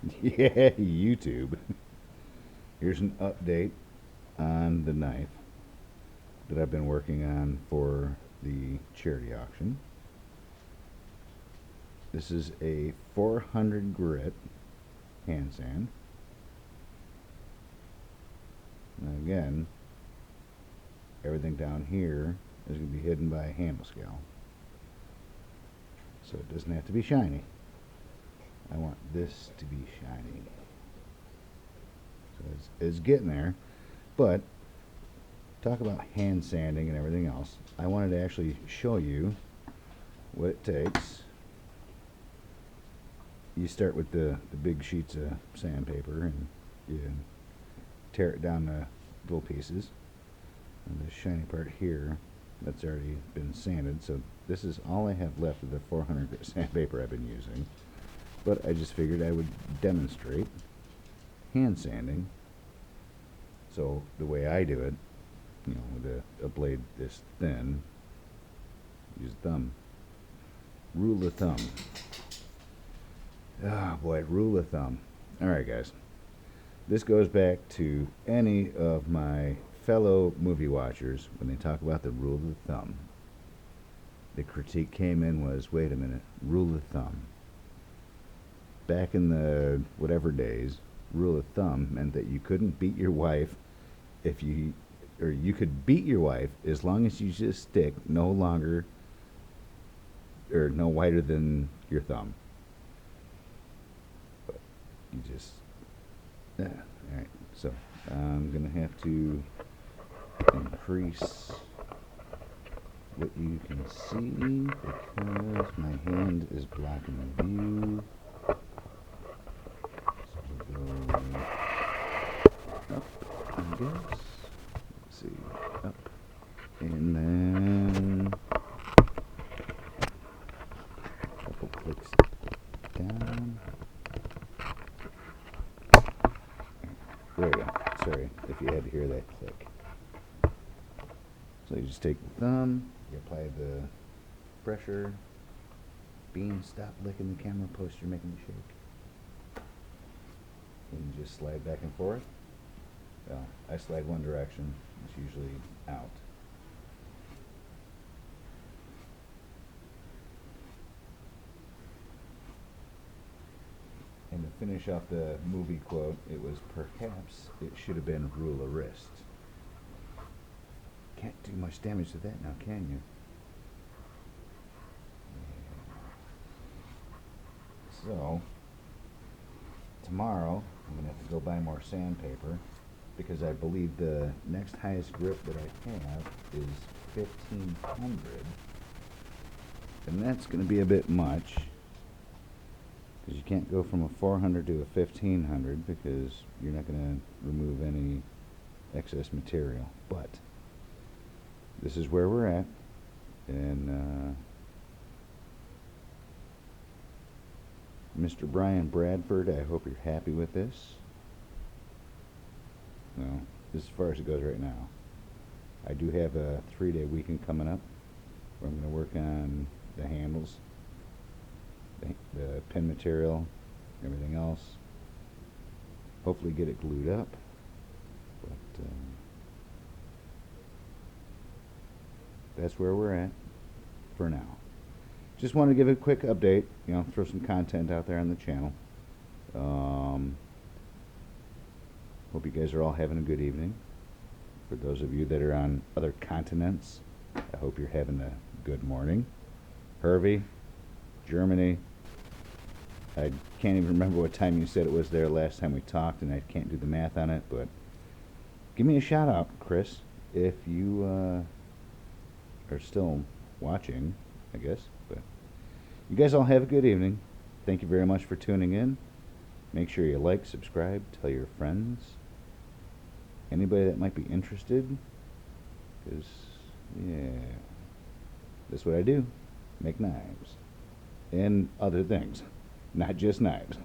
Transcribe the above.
Yeah, YouTube. Here's an update on the knife that I've been working on for the charity auction. This is a 400 grit hand sand. Now again, everything down here is going to be hidden by a handle scale. So it doesn't have to be shiny. I want this to be shiny. So it's getting there. But talk about hand sanding and everything else. I wanted to actually show you what it takes. You start with the big sheets of sandpaper and you tear it down to little pieces. And the shiny part here, that's already been sanded, so this is all I have left of the 400 grit sandpaper I've been using. But I just figured I would demonstrate hand sanding. So the way I do it, with a blade this thin, use thumb. Rule of thumb. Oh boy, rule of thumb. Alright guys, this goes back to any of my fellow movie watchers when they talk about the rule of thumb. The critique came in was, wait a minute, rule of thumb. Back in the whatever days, rule of thumb meant that you couldn't beat your wife or you could beat your wife as long as you just stick no longer or no wider than your thumb. But you just, alright, so I'm going to have to increase what you can see because my hand is blocking the view. So we'll go up, I guess. Let's see, up, and then a couple clicks down. There we go. Sorry if you had to hear that click. So you just take the thumb, you apply the pressure. Bean, stop licking the camera post, you're making it shake. And you just slide back and forth. Well, I slide one direction, it's usually out. And to finish off the movie quote, it was, perhaps it should have been rule of wrist. Can't do much damage to that now, can you? So, tomorrow, I'm going to have to go buy more sandpaper because I believe the next highest grit that I have is 1500. And that's going to be a bit much because you can't go from a 400 to a 1500 because you're not going to remove any excess material. But this is where we're at, and Mr. Brian Bradford, I hope you're happy with this. No, this is as far as it goes right now. I do have a 3-day weekend coming up where I'm going to work on the handles, the pin material, everything else. Hopefully get it glued up, but that's where we're at for now. Just wanted to give a quick update, throw some content out there on the channel. Hope you guys are all having a good evening. For those of you that are on other continents, I hope you're having a good morning. Hervey, Germany, I can't even remember what time you said it was there last time we talked, and I can't do the math on it, but give me a shout out, Chris, if you are still watching, I guess. But you guys all have a good evening. Thank you very much for tuning in. Make sure you like, subscribe, tell your friends, anybody that might be interested, because yeah, that's what I do, make knives and other things, not just knives.